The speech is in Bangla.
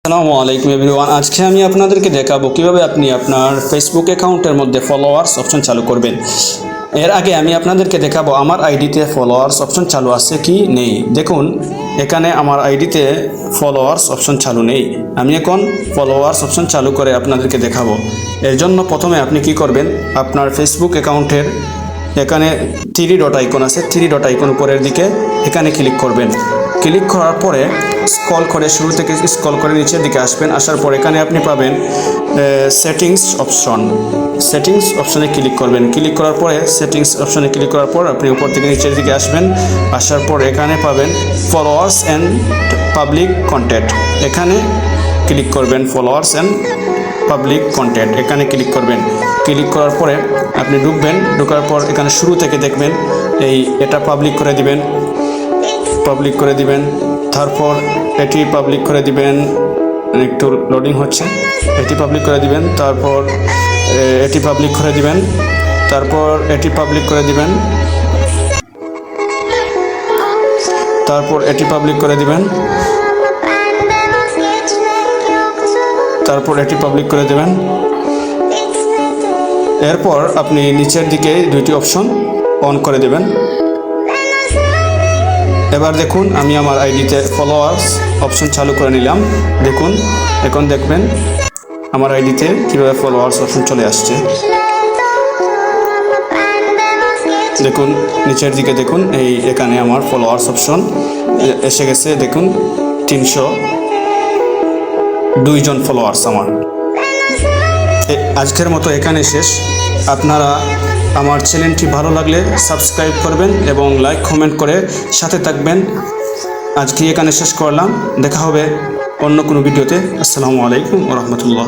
আসসালামু আলাইকুম এভরিওয়ান। আজকে আমি আপনাদেরকে দেখাবো কিভাবে আপনি আপনার ফেসবুক অ্যাকাউন্টের মধ্যে ফলোয়ার্স অপশন চালু করবেন। এর আগে আমি আপনাদেরকে দেখাবো আমার আইডিতে ফলোয়ার্স অপশন চালু আছে কি নেই। দেখুন এখানে আমার আইডিতে ফলোয়ার্স অপশন চালু নেই। আমি এখন ফলোয়ার্স অপশন চালু করে আপনাদেরকে দেখাবো। এর জন্য প্রথমে আপনি কি করবেন, আপনার ফেসবুক অ্যাকাউন্টের এখানে থ্রি ডট আইকন আছে, থ্রি ডট আইকন উপরের দিকে এখানে ক্লিক করবেন। ক্লিক করার পরে স্ক্রল করে শুরু থেকে স্ক্রল করে নিচের দিকে আসবেন। আসার পর এখানে আপনি পাবেন সেটিংস অপশন। সেটিংস অপশনে ক্লিক করবেন। ক্লিক করার পরে সেটিংস অপশনে ক্লিক করার পর আপনি উপর থেকে নিচের দিকে আসবেন। আসার পর এখানে পাবেন ফলোয়ার্স অ্যান্ড পাবলিক কন্টেন্ট। এখানে ক্লিক করবেন ফলোয়ার্স অ্যান্ড পাবলিক কন্টেন্ট, এখানে ক্লিক করবেন। ক্লিক করার পরে আপনি ঢুকবেন। ঢোকার পর এখানে শুরু থেকে দেখবেন এটা পাবলিক করে দিবেন, পাবলিক করে দিবেন। তারপর এটি পাবলিক করে দিবেন, একটু লোডিং হচ্ছে, এটি পাবলিক করে দিবেন। তারপর এটি পাবলিক করে দিবেন। তারপর এটি পাবলিক করে দিবেন। তারপর এটি পাবলিক করে দিবেন। তারপর এটি পাবলিক করে দেবেন। এরপর আপনি নিচের দিকে দুইটি অপশন অন করে দেবেন। এবার দেখুন আমি আমার আইডিতে ফলোয়ার্স অপশন চালু করে নিলাম। দেখুন এখন দেখবেন আমার আইডিতে কীভাবে ফলোয়ার্স অপশন চলে আসছে। দেখুন নিচের দিকে দেখুন এখানে আমার ফলোয়ার্স অপশন এসে গেছে। দেখুন 302 জন ফলোয়ার্স আমার। আজকের মতো এখানে শেষ। আপনারা আমার চ্যানেলটি ভালো লাগলে সাবস্ক্রাইব করবেন এবং লাইক কমেন্ট করে সাথে থাকবেন। আজকে এখানে শেষ করলাম, দেখা হবে অন্য কোনো ভিডিওতে। আসসালামু আলাইকুম ওয়া রাহমাতুল্লাহ।